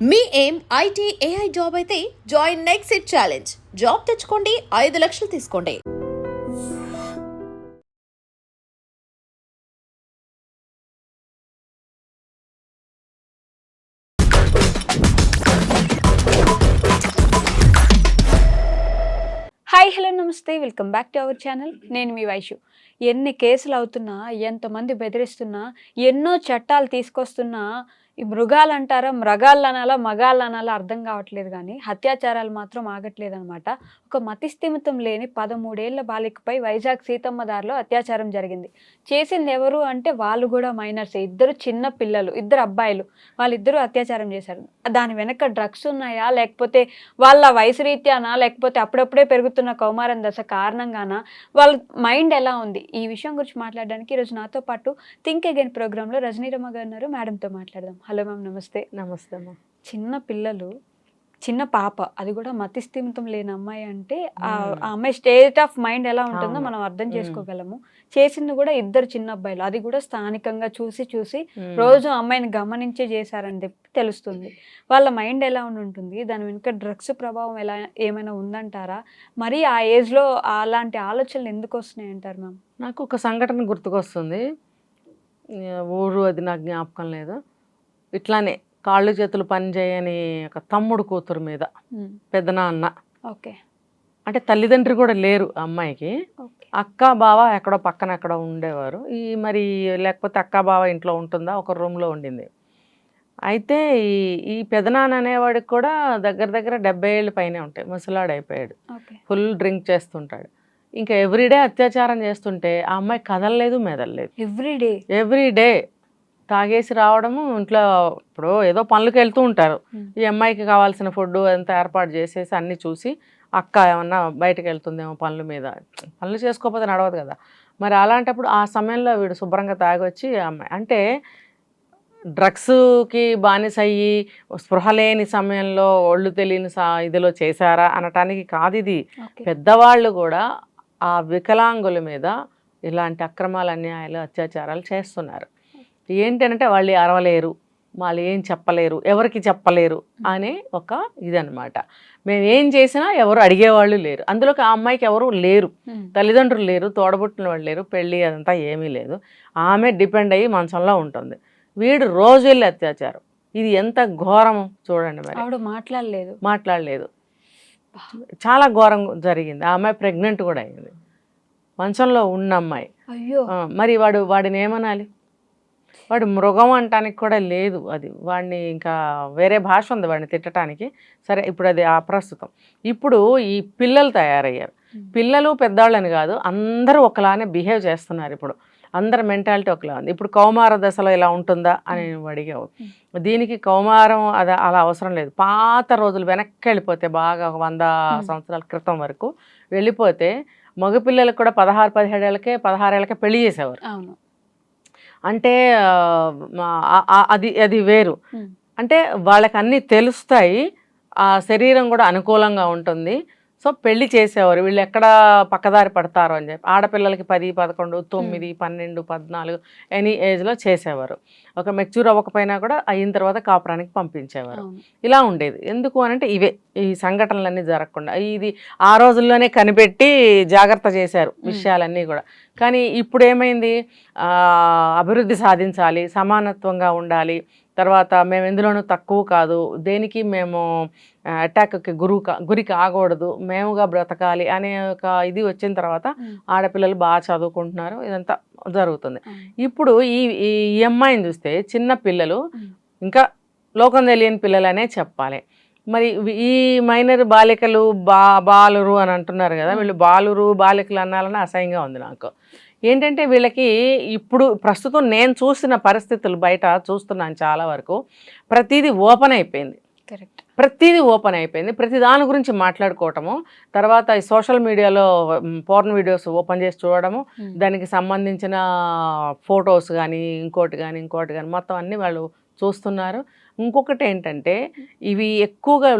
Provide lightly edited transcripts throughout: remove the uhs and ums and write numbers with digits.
మీ ఏం IT AI job అయితే join next it challenge. Job తెచ్చుకోండి, 5 లక్షలు తీసుకోండి. హాయ్ హలో నమస్తే, welcome back to our channel. నేను మీ వైషు. ఎన్ని కేసులు అవుతున్నా, ఎంతమంది బెదిరిస్తున్నా, ఎన్నో చట్టాలు తీసుకొస్తున్నా, ఈ మృగాలు అంటారా, మృగాళ్ళు అనాలా, మగాళ్ళు అనాలా అర్థం కావట్లేదు. కానీ అత్యాచారాలు మాత్రం ఆగట్లేదు అనమాట. ఒక మతిస్థిమితం లేని 13 ఏళ్ల బాలికపై వైజాగ్ సీతమ్మ దారిలో అత్యాచారం జరిగింది. చేసింది ఎవరు అంటే వాళ్ళు కూడా మైనర్సే, ఇద్దరు చిన్న పిల్లలు, ఇద్దరు అబ్బాయిలు. వాళ్ళిద్దరూ అత్యాచారం చేశారు. దాని వెనక డ్రగ్స్ ఉన్నాయా, లేకపోతే వాళ్ళ వయసు రీత్యానా, లేకపోతే అప్పుడప్పుడే పెరుగుతున్న కౌమారం దశ కారణంగానా, వాళ్ళ మైండ్ ఎలా ఉంది, ఈ విషయం గురించి మాట్లాడడానికి ఈరోజు నాతో పాటు థింక్ అగైన్ ప్రోగ్రాంలో రజనీరమ్మ గారు ఉన్నారు. మేడంతో మాట్లాడదాం. హలో మ్యామ్, నమస్తే. నమస్తే అమ్మా. చిన్న పిల్లలు, చిన్న పాప, అది కూడా మతిస్థిమితం లేని అమ్మాయి అంటే ఆ అమ్మాయి స్టేట్ ఆఫ్ మైండ్ ఎలా ఉంటుందో మనం అర్థం చేసుకోగలము. చేసింది కూడా ఇద్దరు చిన్న అబ్బాయిలు, అది కూడా స్థానికంగా చూసి రోజు అమ్మాయిని గమనించే చేశారని చెప్పి తెలుస్తుంది. వాళ్ళ మైండ్ ఎలా ఉంటుంది, దాని వెనుక డ్రగ్స్ ప్రభావం ఎలా ఏమైనా ఉందంటారా? మరి ఆ ఏజ్లో అలాంటి ఆలోచనలు ఎందుకు వస్తున్నాయి అంటారు మ్యామ్? నాకు ఒక సంఘటన గుర్తుకొస్తుంది. ఊరు అది నాకు జ్ఞాపకం లేదు. ఇట్లానే కాళ్ళు చేతులు పని చేయని ఒక తమ్ముడు కూతురు మీద పెద్దనాన్న, ఓకే, అంటే తల్లిదండ్రి కూడా లేరు అమ్మాయికి. అక్క బావ ఎక్కడో పక్కన ఎక్కడో ఉండేవారు. మరి లేకపోతే అక్క బావ ఇంట్లో ఉంటుందా, ఒక రూమ్లో ఉండింది. అయితే ఈ పెదనాన్న అనేవాడికి కూడా దగ్గర దగ్గర 70 ఏళ్ళు పైనే ఉంటాయి. ముసలాడైపోయాడు, ఫుల్ డ్రింక్ చేస్తుంటాడు. ఇంకా ఎవ్రీడే అత్యాచారం చేస్తుంటే ఆ అమ్మాయి కదలలేదు, మెదలలేదు. ఎవ్రీడే తాగేసి రావడము, ఇంట్లో ఇప్పుడు ఏదో పనులకు వెళ్తూ ఉంటారు. ఈ అమ్మాయికి కావాల్సిన ఫుడ్ అంతా ఏర్పాటు చేసేసి అన్నీ చూసి, అక్క ఏమన్నా బయటకు వెళ్తుందేమో పనుల మీద, పనులు చేసుకోకపోతే నడవదు కదా. మరి అలాంటప్పుడు ఆ సమయంలో వీడు శుభ్రంగా తాగొచ్చి అమ్మాయి అంటే డ్రగ్స్కి బానిసయ్యి స్పృహ లేని సమయంలో ఒళ్ళు తెలియని ఇదిలో చేశారా అనటానికి కాదు ఇది. పెద్దవాళ్ళు కూడా ఆ వికలాంగుల మీద ఇలాంటి అక్రమాలు, అన్యాయాలు, అత్యాచారాలు చేస్తున్నారు. ఏంటంటే వాళ్ళు అరవలేరు, వాళ్ళు ఏం చెప్పలేరు, ఎవరికి చెప్పలేరు అనే ఒక ఇదనమాట. మేము ఏం చేసినా ఎవరు అడిగేవాళ్ళు లేరు. అందులోకి ఆ అమ్మాయికి ఎవరు లేరు, తల్లిదండ్రులు లేరు, తోడబుట్టిన వాళ్ళు లేరు, పెళ్ళి అదంతా ఏమీ లేదు. ఆమె డిపెండ్ అయ్యి మంచంలో ఉంటుంది. వీడు రోజు వెళ్ళి అత్యాచారం. ఇది ఎంత ఘోరం చూడండి. మరి మాట్లాడలేదు, చాలా ఘోరం జరిగింది. ఆ అమ్మాయి ప్రెగ్నెంట్ కూడా అయింది, మంచంలో ఉన్న అమ్మాయి. మరి వాడిని ఏమనాలి? వాడు మృగం అంటానికి కూడా లేదు. అది వాడిని ఇంకా వేరే భాష ఉంది వాడిని తిట్టడానికి. సరే, ఇప్పుడు అది అప్రస్తుతం. ఇప్పుడు ఈ పిల్లలు తయారయ్యారు. పిల్లలు పెద్దవాళ్ళని కాదు, అందరూ ఒకలానే బిహేవ్ చేస్తున్నారు. ఇప్పుడు అందరి మెంటాలిటీ ఒకలా ఉంది. ఇప్పుడు కౌమార దశలో ఇలా ఉంటుందా అని అడిగావు. దీనికి కౌమారం అలా అవసరం లేదు. పాత రోజులు వెనక్కి వెళ్ళిపోతే, బాగా 100 సంవత్సరాల క్రితం వరకు వెళ్ళిపోతే మగపిల్లలకు కూడా 16-17 ఏళ్ళకే 16 ఏళ్ళకే పెళ్లి చేసేవారు. అంటే అది వేరు. అంటే వాళ్ళకి అన్నీ తెలుస్తాయి, ఆ శరీరం కూడా అనుకూలంగా ఉంటుంది. సో పెళ్లి చేసేవారు. వీళ్ళు ఎక్కడ పక్కదారి పడతారు అని చెప్పి ఆడపిల్లలకి 10, 11, 9, 12, 14 ఎనీ ఏజ్లో చేసేవారు. ఒక మెచ్యూర్ అవ్వకపోయినా కూడా అయిన తర్వాత కాపురానికి పంపించేవారు. ఇలా ఉండేది. ఎందుకు అని అంటే ఇవే ఈ సంఘటనలన్నీ జరగకుండా ఇది ఆ రోజుల్లోనే కనిపెట్టి జాగ్రత్త చేశారు విషయాలన్నీ కూడా. కానీ ఇప్పుడు ఏమైంది, అభివృద్ధి సాధించాలి, సమానత్వంగా ఉండాలి, తర్వాత మేము ఎందులోనూ తక్కువ కాదు, దేనికి మేము అటాక్కి గురి కాకూడదు, మేముగా బ్రతకాలి అనే ఒక ఇది వచ్చిన తర్వాత ఆడపిల్లలు బాగా చదువుకుంటున్నారు, ఇదంతా జరుగుతుంది. ఇప్పుడు ఈ అమ్మాయిని చూస్తే చిన్న పిల్లలు, ఇంకా లోకం తెలియని పిల్లలనే చెప్పాలి. మరి ఈ మైనర్ బాలికలు బాలురు అని అంటున్నారు కదా, వీళ్ళు బాలురు బాలికలు అనాలని అసహ్యంగా ఉంది నాకు. ఏంటంటే వీళ్ళకి ఇప్పుడు ప్రస్తుతం నేను చూసిన పరిస్థితులు, బయట చూస్తున్నాను చాలా వరకు ప్రతిదీ ఓపెన్ అయిపోయింది. ప్రతి దాని గురించి మాట్లాడుకోవటము, తర్వాత ఈ సోషల్ మీడియాలో పోర్న్ వీడియోస్ ఓపెన్ చేసి చూడడము, దానికి సంబంధించిన ఫొటోస్ కానీ ఇంకోటి కానీ మొత్తం అన్నీ వాళ్ళు చూస్తున్నారు. ఇంకొకటి ఏంటంటే ఇవి ఎక్కువగా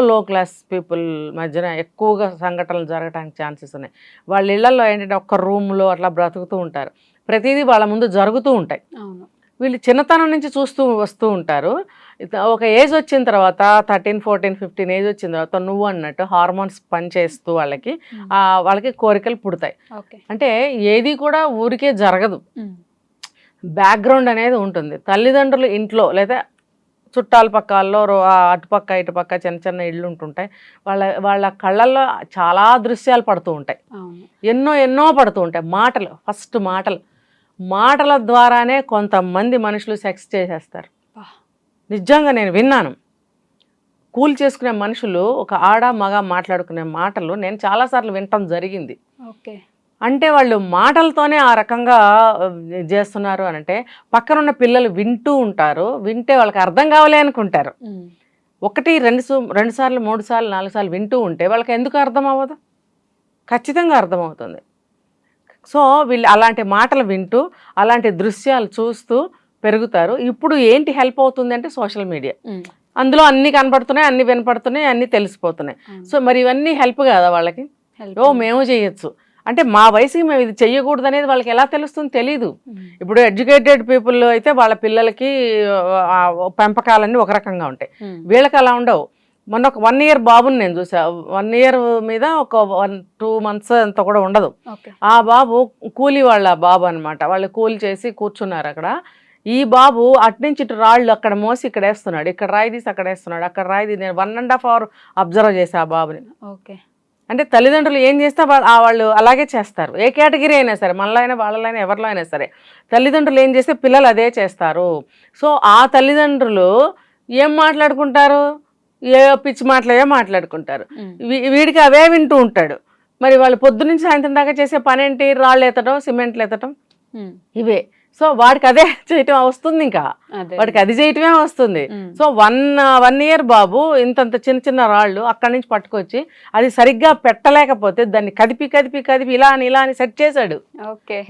లో క్లాస్ పీపుల్ మధ్యన ఎక్కువగా సంఘటనలు జరగడానికి ఛాన్సెస్ ఉన్నాయి. వాళ్ళ ఇళ్లలో ఏంటంటే ఒక్క రూమ్లో అట్లా బ్రతుకుతూ ఉంటారు, ప్రతిదీ వాళ్ళ ముందు జరుగుతూ ఉంటాయి. వీళ్ళు చిన్నతనం నుంచి చూస్తూ వస్తూ ఉంటారు. ఒక ఏజ్ వచ్చిన తర్వాత 13, 14, 15 ఏజ్ వచ్చిన తర్వాత నువ్వు అన్నట్టు హార్మోన్స్ పనిచేస్తూ వాళ్ళకి కోరికలు పుడతాయి. అంటే ఏది కూడా ఊరికే జరగదు, బ్యాక్గ్రౌండ్ అనేది ఉంటుంది. తల్లిదండ్రులు ఇంట్లో లేదా చుట్టాల పక్కల్లో అటుపక్క ఇటుపక్క చిన్న చిన్న ఇళ్ళు ఉంటుంటాయి. వాళ్ళ కళ్ళల్లో చాలా దృశ్యాలు పడుతూ ఉంటాయి, ఎన్నో పడుతూ ఉంటాయి. ఫస్ట్ మాటల ద్వారానే కొంతమంది మనుషులు సెక్స్ చేసేస్తారు. నిజంగా నేను విన్నాను. కూల్ చేసుకునే మనుషులు ఒక ఆడ మగ మాట్లాడుకునే మాటలు నేను చాలాసార్లు వినటం జరిగింది. అంటే వాళ్ళు మాటలతోనే ఆ రకంగా చేస్తున్నారు అని అంటే పక్కనున్న పిల్లలు వింటూ ఉంటారు. వింటే వాళ్ళకి అర్థం కావాలి అనుకుంటారు. 1, 2 సార్లు 3 సార్లు 4 సార్లు వింటూ ఉంటే వాళ్ళకి ఎందుకు అర్థం అవ్వదు? ఖచ్చితంగా అర్థమవుతుంది. సో వీళ్ళు అలాంటి మాటలు వింటూ అలాంటి దృశ్యాలు చూస్తూ పెరుగుతారు. ఇప్పుడు ఏంటి హెల్ప్ అవుతుంది అంటే సోషల్ మీడియా. అందులో అన్నీ కనపడుతున్నాయి, అన్నీ వినపడుతున్నాయి, అన్నీ తెలిసిపోతున్నాయి. సో మరి ఇవన్నీ హెల్ప్ కాదా వాళ్ళకి? మేము చేయొచ్చు అంటే మా వయసుకి మేము ఇది చెయ్యకూడదు అనేది వాళ్ళకి ఎలా తెలుస్తుంది? తెలీదు. ఇప్పుడు ఎడ్యుకేటెడ్ పీపుల్ అయితే వాళ్ళ పిల్లలకి పెంపకాలన్నీ ఒక రకంగా ఉంటాయి, వీళ్ళకి అలా ఉండవు. మొన్న ఒక 1 year బాబుని నేను చూసా. 1 year మీద ఒక 1-2 months అంత కూడా ఉండదు. ఆ బాబు కూలీ వాళ్ళ బాబు అనమాట. వాళ్ళు కూలి చేసి కూర్చున్నారు అక్కడ. ఈ బాబు అట్నుంచి ఇటు రాళ్ళు అక్కడ మోసి ఇక్కడ వేస్తున్నాడు, ఇక్కడ రాయి తీసి అక్కడ వేస్తున్నాడు, అక్కడ రాయి తీసి. నేను 1.5 hour అబ్జర్వ్ చేసా ఆ బాబుని. అంటే తల్లిదండ్రులు ఏం చేస్తే వాళ్ళు అలాగే చేస్తారు. ఏ కేటగిరీ అయినా సరే, మనలో అయినా వాళ్ళలో అయినా ఎవరిలో అయినా సరే తల్లిదండ్రులు ఏం చేస్తే పిల్లలు అదే చేస్తారు. సో ఆ తల్లిదండ్రులు ఏం మాట్లాడుకుంటారు? ఏ పిచ్చి మాటలే మాట్లాడుకుంటారు. వీడికి అవే వింటూ ఉంటాడు. మరి వాళ్ళు పొద్దునుంచి సాయంత్రం దాకా చేసే పని ఏంటి? రాళ్ళు ఎత్తడం, సిమెంట్లు ఎత్తడం, ఇవే. సో వాడికి అదే చేయటం వస్తుంది, ఇంకా వాడికి అది చేయటమే వస్తుంది. సో 1 year బాబు ఇంతంత చిన్న చిన్న రాళ్ళు అక్కడి నుంచి పట్టుకొచ్చి అది సరిగ్గా పెట్టలేకపోతే దాన్ని కదిపి ఇలా అని సెట్ చేశాడు.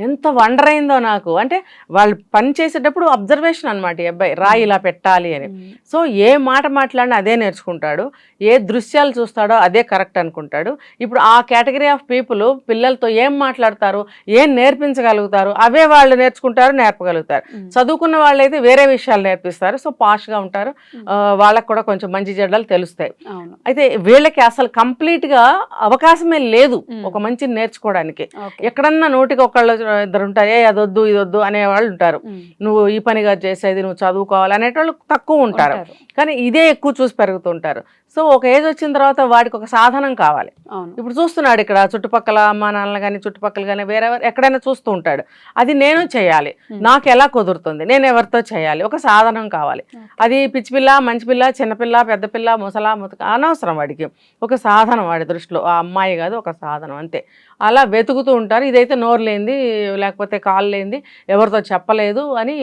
ఎంత వండర్ అయిందో నాకు. అంటే వాళ్ళు పని చేసేటప్పుడు అబ్జర్వేషన్ అనమాట. ఈ అబ్బాయి రాయి ఇలా పెట్టాలి అని. సో ఏ మాట మాట్లాడినా అదే నేర్చుకుంటాడు, ఏ దృశ్యాలు చూస్తాడో అదే కరెక్ట్ అనుకుంటాడు. ఇప్పుడు ఆ కేటగిరీ ఆఫ్ పీపుల్ పిల్లలతో ఏం మాట్లాడతారు, ఏం నేర్పించగలుగుతారు, అవే వాళ్ళు నేర్చుకుంటారు, నేర్పగలుగుతారు. చదువుకున్న వాళ్ళైతే వేరే విషయాలు నేర్పిస్తారు. సో పాష్గా ఉంటారు, వాళ్ళకు కూడా కొంచెం మంచి చెడ్డలు తెలుస్తాయి. అయితే వీళ్ళకి అసలు కంప్లీట్ గా అవకాశమే లేదు ఒక మంచిని నేర్చుకోవడానికి. ఎక్కడన్నా నోటికి ఒకళ్ళు ఇద్దరు ఉంటారు, అదొద్దు ఇదొద్దు అనేవాళ్ళు ఉంటారు. నువ్వు ఈ పనిగా చేసేది నువ్వు చదువుకోవాలి అనేటోళ్ళు తక్కువ ఉంటారు, కానీ ఇదే ఎక్కువ చూసి పెరుగుతుంటారు. సో ఒక ఏజ్ వచ్చిన తర్వాత వాడికి ఒక సాధనం కావాలి. ఇప్పుడు చూస్తున్నాడు ఇక్కడ చుట్టుపక్కల అమ్మా నాన్నలు కానీ చుట్టుపక్కల కానీ వేరే ఎక్కడైనా చూస్తూ ఉంటాడు. అది నేను చేయాలి, నాకు ఎలా కుదురుతుంది, నేను ఎవరితో చేయాలి, ఒక సాధనం కావాలి. అది పిచ్చిపిల్ల, మంచి పిల్ల, చిన్నపిల్ల, పెద్ద పిల్ల, ముసలా ముతక అనవసరం. వాడికి ఒక సాధనం, వాడి దృష్టిలో ఆ అమ్మాయి కాదు, ఒక సాధనం అంతే. అలా వెతుకుతూ ఉంటారు. ఇదైతే నోరు లేనిది లేకపోతే కాళ్ళు లేనిది, ఎవరితో చెప్పలేదు అని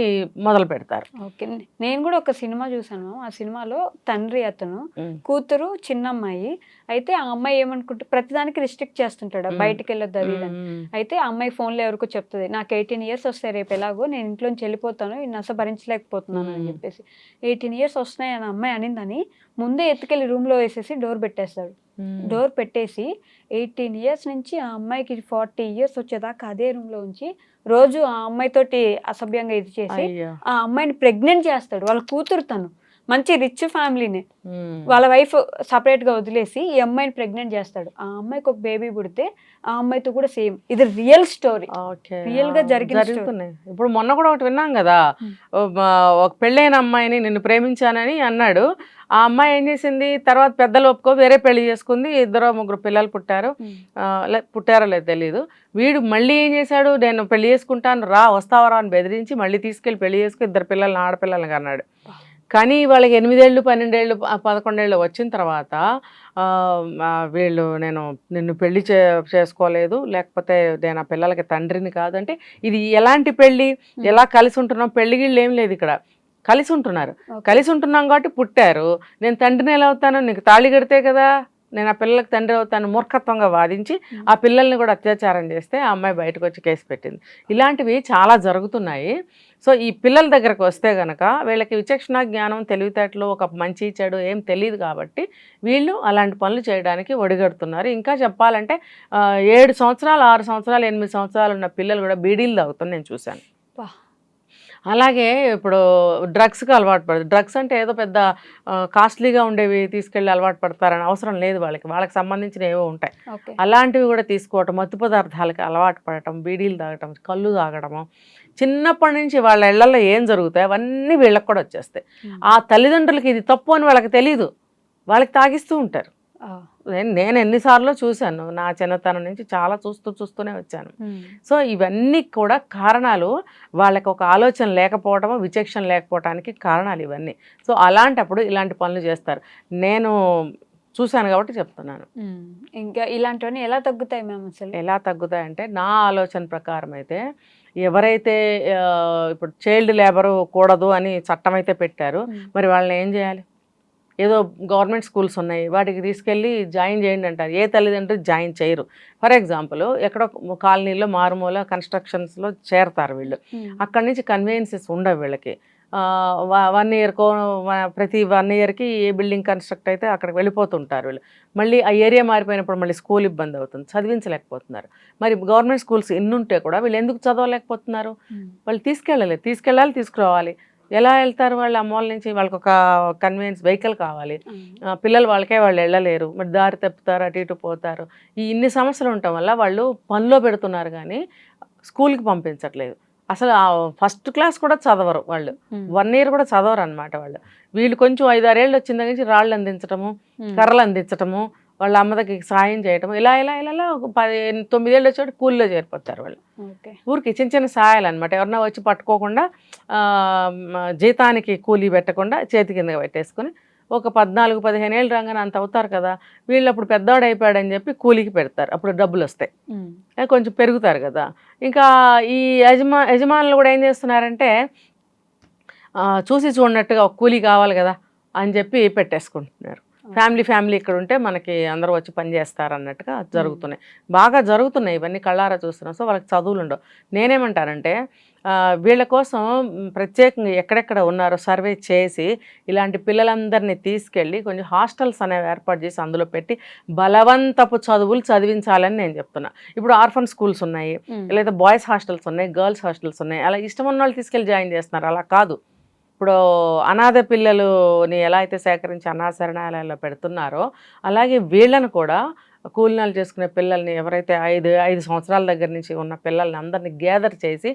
మొదలు పెడతారు. ఓకే, నేను కూడా ఒక సినిమా చూసాను. ఆ సినిమాలో తండ్రి అతను, కూతురు చిన్నమ్మాయి. అయితే ఆ అమ్మాయి ఏమనుకుంటే ప్రతిదానికి రిస్ట్రిక్ట్ చేస్తుంటాడు, బయటకు వెళ్ళొద్దు అది అని. అయితే ఆ అమ్మాయి ఫోన్లో ఎవరికో చెప్తుంది, నాకు 18 years వస్తాయి రేపు, ఎలాగో నేను ఇంట్లోంచి వెళ్ళిపోతాను, ఈ నస భరించలేకపోతున్నాను అని చెప్పేసి. 18 years వస్తున్నాయి అని అమ్మాయి అనిందని ముందే ఎత్తుకెళ్ళి రూమ్లో వేసేసి డోర్ పెట్టేస్తాడు. డోర్ పెట్టేసి 18 years నుంచి ఆ అమ్మాయికి 40 years వచ్చేదాకా అదే రూమ్లో ఉంచి రోజు ఆ అమ్మాయితోటి అసభ్యంగా ఇది చేసి ఆ అమ్మాయిని ప్రెగ్నెంట్ చేస్తాడు. వాళ్ళ కూతురు తను మంచి రిచ్ ఫ్యామిలీనే, వాళ్ళ వైఫ్ సపరేట్ గా వదిలేసి ఈ అమ్మాయిని ప్రెగ్నెంట్ చేస్తాడు. ఆ అమ్మాయికి ఒక బేబీ పుడితే ఆ అమ్మాయితో కూడా సేమ్. ఇది రియల్ స్టోరీ, రియల్ గా జరుగుతున్నాయి. ఇప్పుడు మొన్న కూడా ఒకటి విన్నాం కదా, ఒక పెళ్ళైన అమ్మాయిని నిన్ను ప్రేమించానని అన్నాడు. ఆ అమ్మాయి ఏం చేసింది, తర్వాత పెద్దలు ఒప్పుకో వేరే పెళ్లి చేసుకుంది, 2-3 పిల్లలు పుట్టారో లేదు తెలియదు. వీడు మళ్ళీ ఏం చేశాడు, నేను పెళ్లి చేసుకుంటాను రా, వస్తావరా అని బెదిరించి మళ్ళీ తీసుకెళ్ళి పెళ్లి చేసుకుని 2 పిల్లల్ని, ఆడపిల్లల్ని కన్నాడు. కానీ వాళ్ళకి 8 ఏళ్ళు 12 ఏళ్ళు 11 ఏళ్ళు వచ్చిన తర్వాత వీళ్ళు నేను నిన్ను పెళ్లి చేసుకోలేదు, లేకపోతే నేను ఆ పిల్లలకి తండ్రిని కాదు అంటే, ఇది ఎలాంటి పెళ్ళి, ఎలా కలిసి ఉంటున్నాం, పెళ్లి గిళ్ళు ఏం లేదు ఇక్కడ, కలిసి ఉంటున్నారు. కలిసి ఉంటున్నాం కాబట్టి పుట్టారు. నేను తండ్రిని ఎలా అవుతాను, నీకు తాళి కడితే కదా నేను ఆ పిల్లలకు తండ్రి అవుతాను మూర్ఖత్వంగా వాదించి ఆ పిల్లల్ని కూడా అత్యాచారం చేస్తే ఆ అమ్మాయి బయటకు వచ్చి కేసు పెట్టింది. ఇలాంటివి చాలా జరుగుతున్నాయి. సో ఈ పిల్లల దగ్గరకు వస్తే కనుక వీళ్ళకి విచక్షణ జ్ఞానం, తెలివితేటలు, ఒక మంచి చెడు ఏం తెలియదు కాబట్టి వీళ్ళు అలాంటి పనులు చేయడానికి ఒడిగడుతున్నారు. ఇంకా చెప్పాలంటే 7 సంవత్సరాలు 6 సంవత్సరాలు 8 సంవత్సరాలు ఉన్న పిల్లలు కూడా బీడీలు తాగుతారు నేను చూశాను. అలాగే ఇప్పుడు డ్రగ్స్కి అలవాటు పడదు. డ్రగ్స్ అంటే ఏదో పెద్ద కాస్ట్లీగా ఉండేవి తీసుకెళ్ళి అలవాటు పడతారని అవసరం లేదు వాళ్ళకి సంబంధించినవి ఏవో ఉంటాయి. ఓకే. అలాంటివి కూడా తీసుకోవటం, మత్తు పదార్థాలకి అలవాటు పడటం, బీడీలు తాగటం, కళ్ళు తాగడము, చిన్నప్పటి నుంచి వాళ్ళ ఇళ్లలో ఏం జరుగుతాయి అవన్నీ వీళ్ళకి కూడా వచ్చేస్తాయి. ఆ తల్లిదండ్రులకి ఇది తప్పు అని వాళ్ళకి తెలీదు, వాళ్ళకి తాగిస్తూ ఉంటారు. నేను ఎన్నిసార్లు చూశాను, నా చిన్నతనం నుంచి చాలా చూస్తూనే వచ్చాను. సో ఇవన్నీ కూడా కారణాలు, వాళ్ళకి ఒక ఆలోచన లేకపోవటము, విచక్షణ లేకపోవటానికి కారణాలు ఇవన్నీ. సో అలాంటప్పుడు ఇలాంటి పనులు చేస్తారు. నేను చూశాను కాబట్టి చెప్తున్నాను. ఇంకా ఇలాంటివన్నీ ఎలా తగ్గుతాయి మ్యామ్? అసలు ఎలా తగ్గుతాయంటే, నా ఆలోచన ప్రకారం అయితే ఎవరైతే ఇప్పుడు చైల్డ్ లేబర్ కూడదు అని చట్టం అయితే పెట్టారు, మరి వాళ్ళని ఏం చేయాలి? ఏదో గవర్నమెంట్ స్కూల్స్ ఉన్నాయి, వాటికి తీసుకెళ్ళి జాయిన్ చేయండి అంటారు. ఏ తల్లిదండ్రులు జాయిన్ చేయరు. ఫర్ ఎగ్జాంపుల్ ఎక్కడో కాలనీలో మారుమూల కన్స్ట్రక్షన్స్లో చేరతారు వీళ్ళు, అక్కడి నుంచి కన్వీనియన్సెస్ ఉండవు వీళ్ళకి. 1 ఇయర్కో ప్రతి 1 ఇయర్కి ఏ బిల్డింగ్ కన్స్ట్రక్ట్ అయితే అక్కడికి వెళ్ళిపోతుంటారు వీళ్ళు. మళ్ళీ ఆ ఏరియా మారిపోయినప్పుడు మళ్ళీ స్కూల్ ఇబ్బంది అవుతుంది, చదివించలేకపోతున్నారు. మరి గవర్నమెంట్ స్కూల్స్ ఎన్నుంటే కూడా వీళ్ళు ఎందుకు చదవలేకపోతున్నారు? వాళ్ళు తీసుకెళ్ళాలి, తీసుకురావాలి. ఎలా వెళ్తారు వాళ్ళు? అమ్మోళ్ళ నుంచి వాళ్ళకి ఒక కన్వీనియన్స్ వెహికల్ కావాలి, పిల్లలు వాళ్ళు వెళ్ళలేరు, మరి దారి తప్పుతారు, అటు ఇటు పోతారు. ఇన్ని సమస్యలు ఉండటం వల్ల వాళ్ళు పనిలో పెడుతున్నారు కానీ స్కూల్కి పంపించట్లేదు. అసలు ఫస్ట్ క్లాస్ కూడా చదవరు వాళ్ళు, 1 ఇయర్ కూడా చదవరు అనమాట వాళ్ళు. వీళ్ళు కొంచెం 5-6 ఏళ్ళు వచ్చిన దగ్గర నుంచి రాళ్ళు అందించటము, కర్రలు అందించటము, వాళ్ళ అమ్మ దగ్గరికి సాయం చేయటం, ఇలా 9 ఏళ్ళు వచ్చేవాడు కూలీలో చేరిపోతారు వాళ్ళు. ఊరికి చిన్న సహాయాలు అనమాట. ఎవరన్నా వచ్చి పట్టుకోకుండా, జీతానికి కూలీ పెట్టకుండా చేతి కింద పెట్టేసుకుని ఒక 14-15 ఏళ్ళు రాగానే అంత అవుతారు కదా, వీళ్ళు అప్పుడు పెద్దవాడు అయిపోయాడని చెప్పి కూలీకి పెడతారు. అప్పుడు డబ్బులు వస్తాయి, కొంచెం పెరుగుతారు కదా. ఇంకా ఈ యజమానులు కూడా ఏం చేస్తున్నారంటే, చూసి చూడనట్టుగా ఒక కూలీ కావాలి కదా అని చెప్పి పెట్టేసుకుంటున్నారు. ఫ్యామిలీ ఇక్కడ ఉంటే మనకి అందరూ వచ్చి పని చేస్తారు అన్నట్టుగా జరుగుతున్నాయి, బాగా జరుగుతున్నాయి. ఇవన్నీ కళ్ళారా చూస్తున్నాం. సో వాళ్ళకి చదువులు ఉండవు. నేనేమంటానంటే, వీళ్ళ కోసం ప్రత్యేకంగా ఎక్కడెక్కడ ఉన్నారో సర్వే చేసి ఇలాంటి పిల్లలందరినీ తీసుకెళ్ళి కొంచెం హాస్టల్స్ అనేవి ఏర్పాటు చేసి అందులో పెట్టి బలవంతపు చదువులు చదివించాలని నేను చెప్తున్నా. ఇప్పుడు ఆర్ఫన్ స్కూల్స్ ఉన్నాయి, లేదా బాయ్స్ హాస్టల్స్ ఉన్నాయి, గర్ల్స్ హాస్టల్స్ ఉన్నాయి. అలా ఇష్టం ఉన్న వాళ్ళు తీసుకెళ్ళి జాయిన్ చేస్తున్నారు. అలా కాదు. ఇప్పుడు అనాథ పిల్లలని ఎలా అయితే సేకరించి అనాథ శరణాలయాల్లో పెడుతున్నారో, అలాగే వీళ్ళను కూడా కూలినాలు చేసుకునే పిల్లల్ని, ఎవరైతే 5 సంవత్సరాల దగ్గర నుంచి ఉన్న పిల్లల్ని అందరినీ గ్యాదర్ చేసి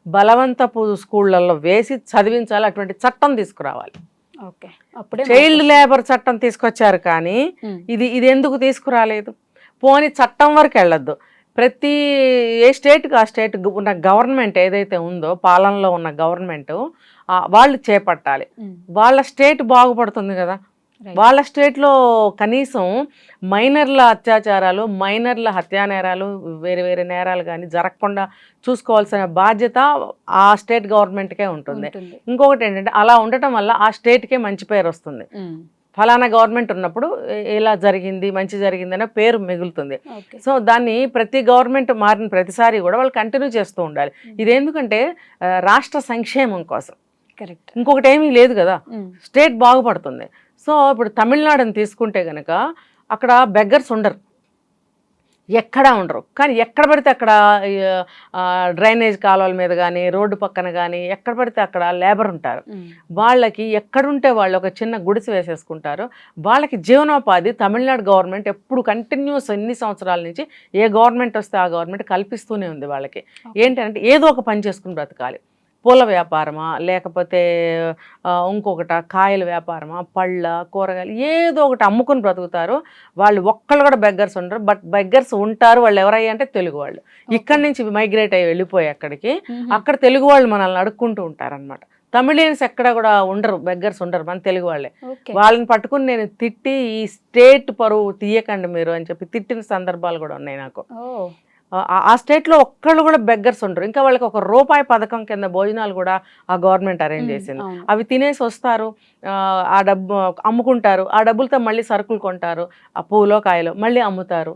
బలవంతపు స్కూళ్ళల్లో వేసి చదివించాలి. అటువంటి చట్టం తీసుకురావాలి. చైల్డ్ లేబర్ చట్టం తీసుకొచ్చారు కానీ ఇది ఎందుకు తీసుకురాలేదు? పోనీ చట్టం వరకు వెళ్ళొద్దు, ప్రతి ఏ స్టేట్కి ఆ స్టేట్ ఉన్న గవర్నమెంట్ ఏదైతే ఉందో, పాలనలో ఉన్న గవర్నమెంట్ వాళ్ళు చేపట్టాలి. వాళ్ళ స్టేట్ బాగుపడుతుంది కదా. వాళ్ళ స్టేట్లో కనీసం మైనర్ల అత్యాచారాలు, మైనర్ల హత్యానేరాలు, వేరే నేరాలు కానీ జరగకుండా చూసుకోవాల్సిన బాధ్యత ఆ స్టేట్ గవర్నమెంట్కే ఉంటుంది. ఇంకొకటి ఏంటంటే, అలా ఉండటం వల్ల ఆ స్టేట్కే మంచి పేరు వస్తుంది. ఫలానా గవర్నమెంట్ ఉన్నప్పుడు ఇలా జరిగింది, మంచి జరిగింది అనే పేరు మిగులుతుంది. సో దాన్ని ప్రతి గవర్నమెంట్ మారిన ప్రతిసారి కూడా వాళ్ళు కంటిన్యూ చేస్తూ ఉండాలి. ఇదేందుకంటే రాష్ట్ర సంక్షేమం కోసం, ఇంకొకటి ఏమీ లేదు కదా, స్టేట్ బాగుపడుతుంది. సో ఇప్పుడు తమిళనాడుని తీసుకుంటే కనుక అక్కడ బెగ్గర్స్ ఉండరు, ఎక్కడా ఉండరు. కానీ ఎక్కడ పడితే అక్కడ డ్రైనేజ్ కాలువల మీద కానీ, రోడ్డు పక్కన కానీ, ఎక్కడ పడితే అక్కడ లేబర్ ఉంటారు. వాళ్ళకి ఎక్కడుంటే వాళ్ళు ఒక చిన్న గుడిసె వేసేసుకుంటారు. వాళ్ళకి జీవనోపాధి తమిళనాడు గవర్నమెంట్ ఎప్పుడు కంటిన్యూస్ ఎన్ని సంవత్సరాల నుంచి ఏ గవర్నమెంట్ వస్తే ఆ గవర్నమెంట్ కల్పిస్తూనే ఉంది వాళ్ళకి. ఏంటంటే ఏదో ఒక పని చేసుకుని బ్రతకాలి. పూల వ్యాపారమా, లేకపోతే ఇంకొకట కాయల వ్యాపారమా, పళ్ళ, కూరగాయలు, ఏదో ఒకటి అమ్ముకుని బ్రతుకుతారు వాళ్ళు. ఒక్కళ్ళు కూడా బెగ్గర్స్ ఉండరు. బట్ బెగ్గర్స్ ఉంటారు. వాళ్ళు ఎవరయ్యా అంటే తెలుగు వాళ్ళు. ఇక్కడి నుంచి మైగ్రేట్ అయ్యి వెళ్ళిపోయి అక్కడ తెలుగు వాళ్ళు మనల్ని అడుక్కుంటూ ఉంటారనమాట. తమిళియన్స్ ఎక్కడ కూడా ఉండరు, బెగ్గర్స్ ఉండరు, మన తెలుగు వాళ్ళే. వాళ్ళని పట్టుకుని నేను తిట్టి, ఈ స్టేట్ పరువు తీయకండి మీరు అని చెప్పి తిట్టిన సందర్భాలు కూడా ఉన్నాయి నాకు. ఆ స్టేట్లో ఒక్కళ్ళు కూడా బెగ్గర్స్ ఉండరు. ఇంకా వాళ్ళకి ₹1 పథకం కింద భోజనాలు కూడా ఆ గవర్నమెంట్ అరేంజ్ చేసింది. అవి తినేసి వస్తారు, ఆ డబ్బు అమ్ముకుంటారు. ఆ డబ్బులతో మళ్ళీ సరుకులు కొంటారు, ఆ పూలో కాయలో మళ్ళీ అమ్ముతారు.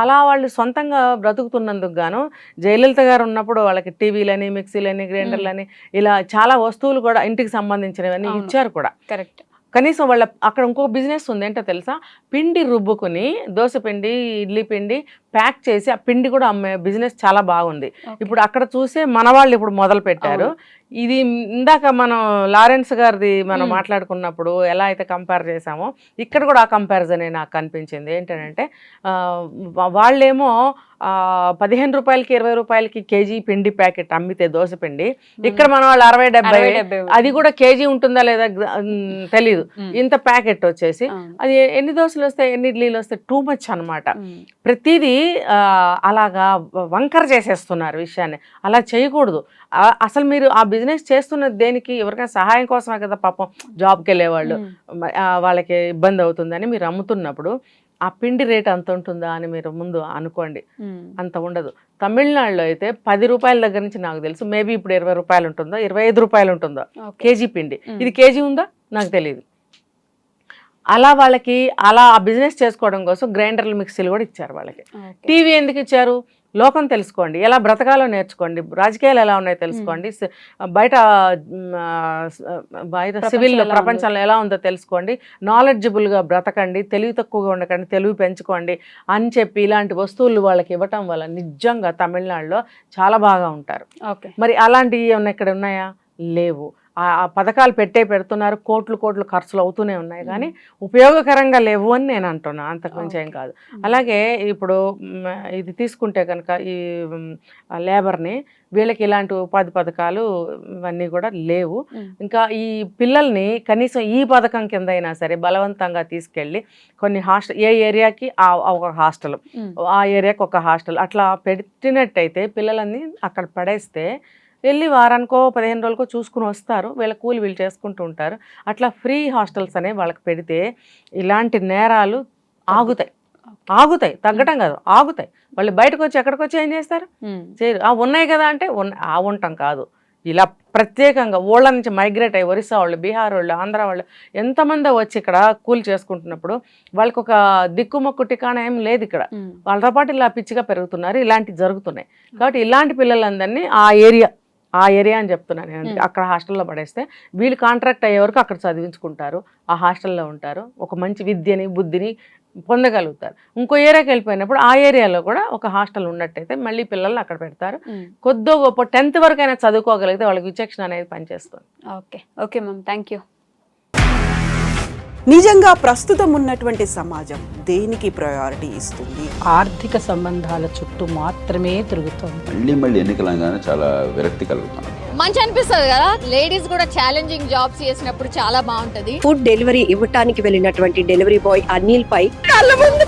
అలా వాళ్ళు సొంతంగా బ్రతుకుతున్నందుకు గాను జయలలిత గారు ఉన్నప్పుడు వాళ్ళకి టీవీలని, మిక్సీలని, గ్రైండర్లని, ఇలా చాలా వస్తువులు కూడా ఇంటికి సంబంధించినవన్నీ ఇచ్చారు కూడా. కరెక్ట్. కనీసం వాళ్ళ అక్కడ ఇంకొక బిజినెస్ ఉంది ఏంటో తెలుసా? పిండి రుబ్బుకుని, దోశ పిండి, ఇడ్లీ పిండి ప్యాక్ చేసి ఆ పిండి కూడా అమ్మే బిజినెస్ చాలా బాగుంది. ఇప్పుడు అక్కడ చూసే మన వాళ్ళు ఇప్పుడు మొదలు పెట్టారు. ఇది ఇందాక మనం లారెన్స్ గారిది మనం మాట్లాడుకున్నప్పుడు ఎలా అయితే కంపేర్ చేసామో ఇక్కడ కూడా ఆ కంపారిజనే నాకు కనిపించింది. ఏంటంటే వాళ్ళేమో 15 రూపాయలకి 20 రూపాయలకి కేజీ పిండి ప్యాకెట్ అమ్మితే దోశ పిండి, ఇక్కడ మన వాళ్ళు 60-70, అది కూడా కేజీ ఉంటుందా లేదా తెలీదు. ఇంత ప్యాకెట్ వచ్చేసి అది ఎన్ని దోశలు వస్తాయి, ఎన్ని ఇడ్లీలు వస్తాయి, టూ మచ్ అనమాట. ప్రతిదీ అలాగా వంకర చేసేస్తున్నారు విషయాన్ని. అలా చేయకూడదు. అసలు మీరు ఆ బిజినెస్ చేస్తున్నది దేనికి? ఎవరికైనా సహాయం కోసమే కదా పాపం. జాబ్కి వెళ్ళేవాళ్ళు వాళ్ళకి ఇబ్బంది అవుతుందని మీరు అమ్ముతున్నప్పుడు ఆ పిండి రేట్ అంత ఉంటుందా అని మీరు ముందు అనుకోండి. అంత ఉండదు. తమిళనాడులో అయితే 10 రూపాయల దగ్గర నుంచి నాకు తెలుసు, మేబీ ఇప్పుడు 20 రూపాయలు ఉంటుందో 25 రూపాయలు ఉంటుందో కేజీ పిండి. ఇది కేజీ ఉందా నాకు తెలియదు. అలా వాళ్ళకి అలా ఆ బిజినెస్ చేసుకోవడం కోసం గ్రైండర్లు మిక్సీలు కూడా ఇచ్చారు వాళ్ళకి. టీవీ ఎందుకు ఇచ్చారు? లోకం తెలుసుకోండి, ఎలా బ్రతకాలో నేర్చుకోండి, రాజకీయాలు ఎలా ఉన్నాయో తెలుసుకోండి, బయట సివిల్లో ప్రపంచంలో ఎలా ఉందో తెలుసుకోండి, నాలెడ్జబుల్గా బ్రతకండి, తెలివి తక్కువగా ఉండకండి, తెలివి పెంచుకోండి అని చెప్పి ఇలాంటి వస్తువులు వాళ్ళకి ఇవ్వటం వల్ల నిజంగా తమిళనాడులో చాలా బాగా ఉంటారు. మరి అలాంటివి ఏమన్నా ఇక్కడ ఉన్నాయా? లేవు. ఆ పథకాలు పెడుతున్నారు, కోట్లు ఖర్చులు అవుతూనే ఉన్నాయి, కానీ ఉపయోగకరంగా లేవు అని నేను అంటున్నా, అంతకుమించి ఏం కాదు. అలాగే ఇప్పుడు ఇది తీసుకుంటే కనుక ఈ లేబర్ని, వీళ్ళకి ఇలాంటి ఉపాధి పథకాలు ఇవన్నీ కూడా లేవు. ఇంకా ఈ పిల్లల్ని కనీసం ఈ పథకం కింద అయినా సరే బలవంతంగా తీసుకెళ్ళి కొన్ని హాస్టల్, ఏ ఏరియాకి ఒక హాస్టల్, ఆ ఏరియాకి ఒక హాస్టల్ అట్లా పెట్టినట్టయితే పిల్లలన్నీ అక్కడ పడేస్తే వెళ్ళి వారానికో 15 రోజులకో చూసుకుని వస్తారు, వీళ్ళ కూలి వీళ్ళు చేసుకుంటూ ఉంటారు. అట్లా ఫ్రీ హాస్టల్స్ అనేవి వాళ్ళకి పెడితే ఇలాంటి నేరాలు ఆగుతాయి, తగ్గటం కాదు, ఆగుతాయి. వాళ్ళు బయటకు వచ్చి ఎక్కడికి వచ్చి ఏం చేస్తారు? చేయరు. ఉన్నాయి కదా అంటే ఉండటం కాదు, ఇలా ప్రత్యేకంగా ఊళ్ళ నుంచి మైగ్రేట్ అయ్యి ఒరిస్సా వాళ్ళు, బీహార్ వాళ్ళు, ఆంధ్ర వాళ్ళు ఎంతమంది వచ్చి ఇక్కడ కూలి చేసుకుంటున్నప్పుడు వాళ్ళకి ఒక దిక్కుమొక్కు టికాణా ఏం లేదు ఇక్కడ. వాళ్ళతో పాటు ఇలా పిచ్చిగా పెరుగుతున్నారు, ఇలాంటివి జరుగుతున్నాయి. కాబట్టి ఇలాంటి పిల్లలందరినీ ఆ ఏరియా అని చెప్తున్నాను నేను, అక్కడ హాస్టల్లో పడేస్తే వీళ్ళు కాంట్రాక్ట్ అయ్యే వరకు అక్కడ చదివించుకుంటారు, ఆ హాస్టల్లో ఉంటారు, ఒక మంచి విద్యని బుద్ధిని పొందగలుగుతారు. ఇంకో ఏరియాకి వెళ్ళిపోయినప్పుడు ఆ ఏరియాలో కూడా ఒక హాస్టల్ ఉన్నట్టయితే మళ్ళీ పిల్లల్ని అక్కడ పెడతారు. కొద్దో గొప్ప 10th వరకైనా చదువుకోగలిగితే వాళ్ళకి విచక్షణ అనేది పనిచేస్తుంది. Okay ma'am, thank you. నిజంగా ప్రస్తుతం ఉన్నటువంటి సమాజం దేనికి ప్రయారిటీ ఇస్తుంది? ఆర్థిక సంబంధాల చుట్టూ మాత్రమే తిరుగుతోంది. మళ్ళీ ఎన్నికలంగానే చాలా విరక్తి కలుగుతున్నాం. మంచి అనిపిస్తుంది కదా, లేడీస్ కూడా ఛాలెంజింగ్ జాబ్స్ చేసినప్పుడు చాలా బాగుంటది. ఫుడ్ డెలివరీ ఇవ్వటానికి వెళ్ళినటువంటి డెలివరీ బాయ్ అనిల్ పై కళ్ళ ముందు